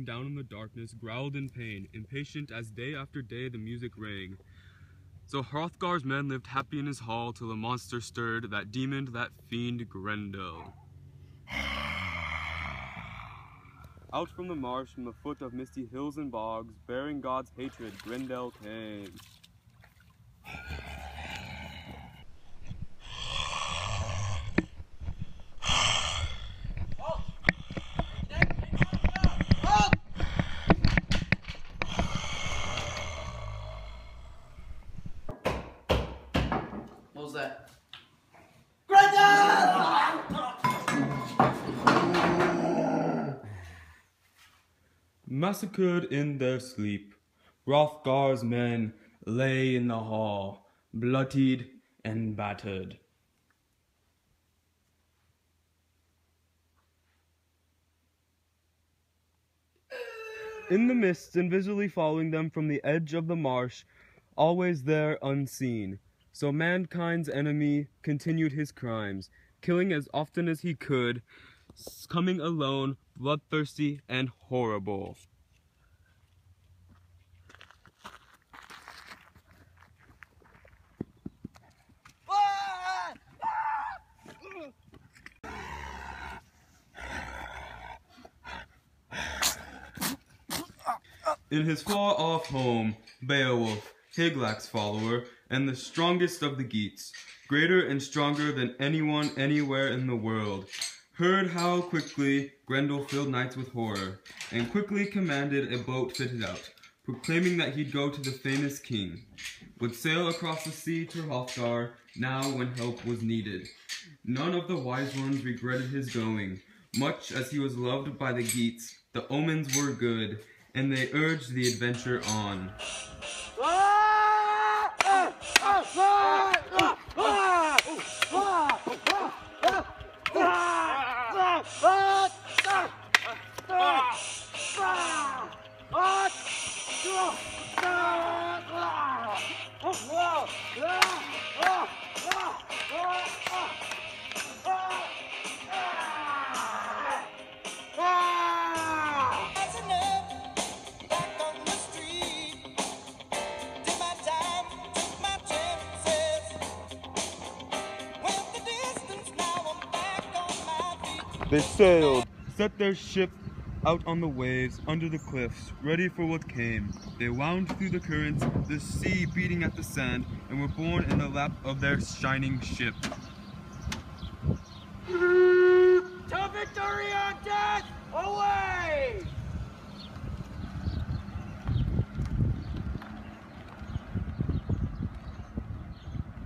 Down in the darkness, growled in pain, impatient as day after day the music rang. So Hrothgar's men lived happy in his hall till the monster stirred, that demon, that fiend Grendel. Out from the marsh, from the foot of misty hills and bogs, bearing God's hatred, Grendel came. What was that? Massacred in their sleep, Hrothgar's men lay in the hall, bloodied and battered. In the mist, invisibly following them from the edge of the marsh, always there unseen. So mankind's enemy continued his crimes, killing as often as he could, coming alone, bloodthirsty and horrible. In his far-off home, Beowulf, Higlac's follower, and the strongest of the Geats, greater and stronger than anyone anywhere in the world, heard how quickly Grendel filled nights with horror, and quickly commanded a boat fitted out, proclaiming that he'd go to the famous king, would sail across the sea to Hrothgar now when help was needed. None of the wise ones regretted his going, much as he was loved by the Geats. The omens were good, and they urged the adventure on. They sailed, set their ship out on the waves, under the cliffs, ready for what came. They wound through the currents, the sea beating at the sand, and were borne in the lap of their shining ship. To victory or death, away!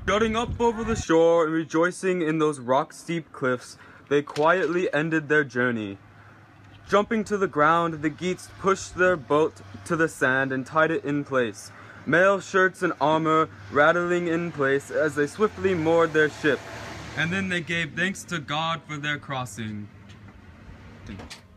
Jutting up over the shore and rejoicing in those rock-steep cliffs, they quietly ended their journey. Jumping to the ground, the Geats pushed their boat to the sand and tied it in place, mail shirts and armor rattling in place as they swiftly moored their ship. And then they gave thanks to God for their crossing.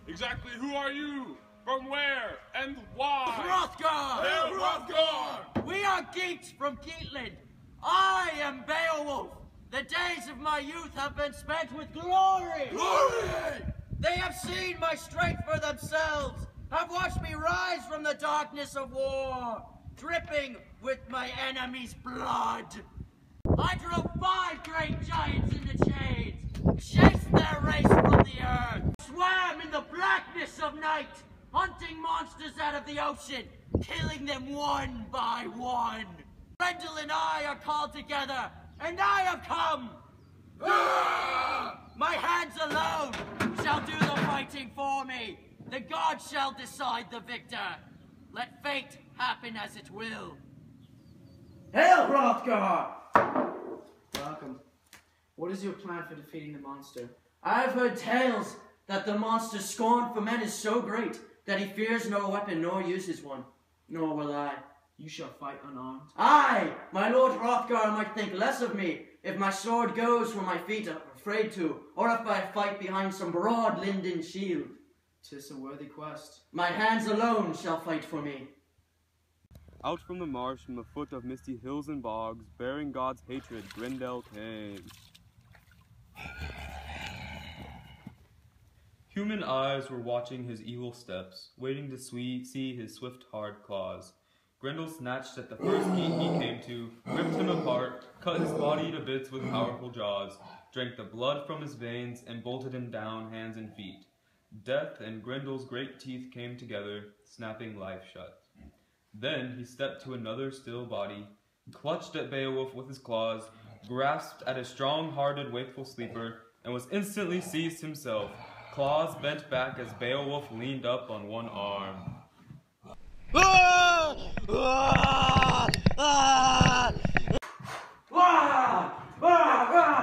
Exactly who are you? From where? And why? Hrothgar! Hail Hrothgar! We are Geats from Geatland. I am Beowulf. The days of my youth have been spent with glory. Glory! They have seen my strength for themselves, have watched me rise from the darkness of war, dripping with my enemy's blood. I drove 5 great giants into chains, chased their race from the earth, swam in the blackness of night, hunting monsters out of the ocean, killing them one by one. Grendel and I are called together, and I have come. My hands alone shall do the fighting for me. The gods shall decide the victor. Let fate happen as it will. Hail, Hrothgar! Welcome. What is your plan for defeating the monster? I have heard tales that the monster's scorn for men is so great that he fears no weapon nor uses one. Nor will I. You shall fight unarmed. Aye! My lord Hrothgar might think less of me if my sword goes where my feet are afraid to, or if I fight behind some broad linden shield. 'Tis a worthy quest. My hands alone shall fight for me. Out from the marsh, from the foot of misty hills and bogs, bearing God's hatred, Grendel came. Human eyes were watching his evil steps, waiting to see his swift, hard claws. Grendel snatched at the first geat he came to, ripped him apart, cut his body to bits with powerful jaws, drank the blood from his veins, and bolted him down hands and feet. Death and Grendel's great teeth came together, snapping life shut. Then he stepped to another still body, clutched at Beowulf with his claws, grasped at a strong-hearted wakeful sleeper, and was instantly seized himself, claws bent back as Beowulf leaned up on one arm.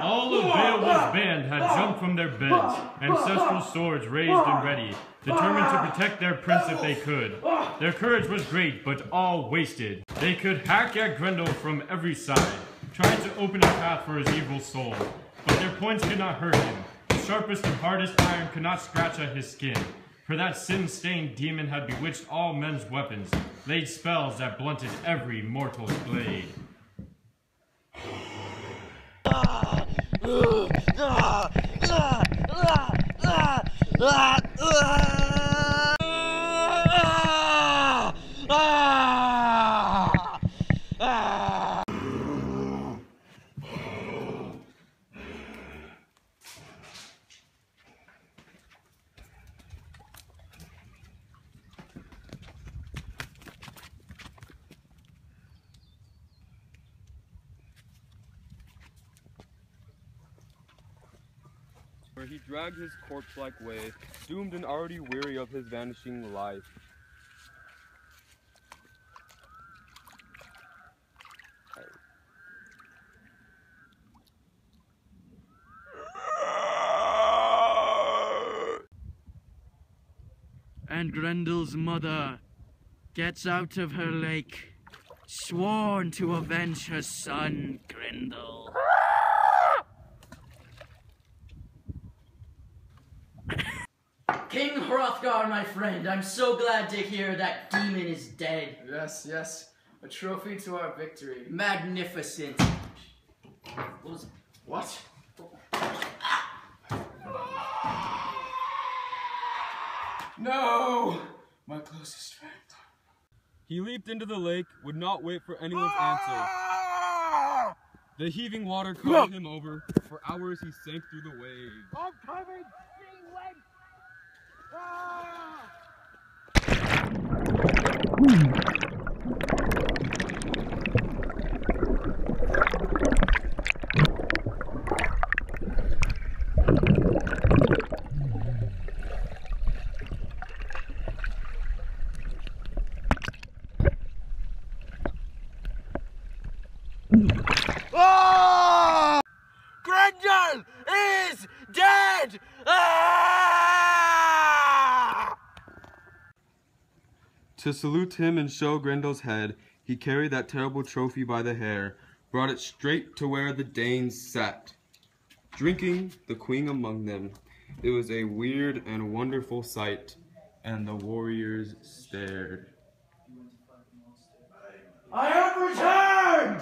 All of Beowulf's band had jumped from their beds, ancestral swords raised and ready, determined to protect their prince if they could. Their courage was great, but all wasted. They could hack at Grendel from every side, trying to open a path for his evil soul. But their points could not hurt him. The sharpest and hardest iron could not scratch at his skin. For that sin-stained demon had bewitched all men's weapons, laid spells that blunted every mortal's blade. Where he dragged his corpse-like way, doomed and already weary of his vanishing life. And Grendel's mother gets out of her lake, sworn to avenge her son, Grendel. King Hrothgar, my friend, I'm so glad to hear that demon is dead. Yes, yes. A trophy to our victory. Magnificent. What was it? What? No! My closest friend. He leaped into the lake, would not wait for anyone's answer. The heaving water covered him over. For hours he sank through the waves. I'm coming! Being wet! Grendel is dead! To salute him and show Grendel's head, he carried that terrible trophy by the hair, brought it straight to where the Danes sat, drinking, the queen among them. It was a weird and wonderful sight, and the warriors stared. I have returned!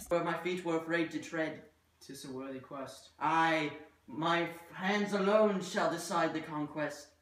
Where my feet were afraid to tread. 'Tis a worthy quest. My hands alone shall decide the conquest.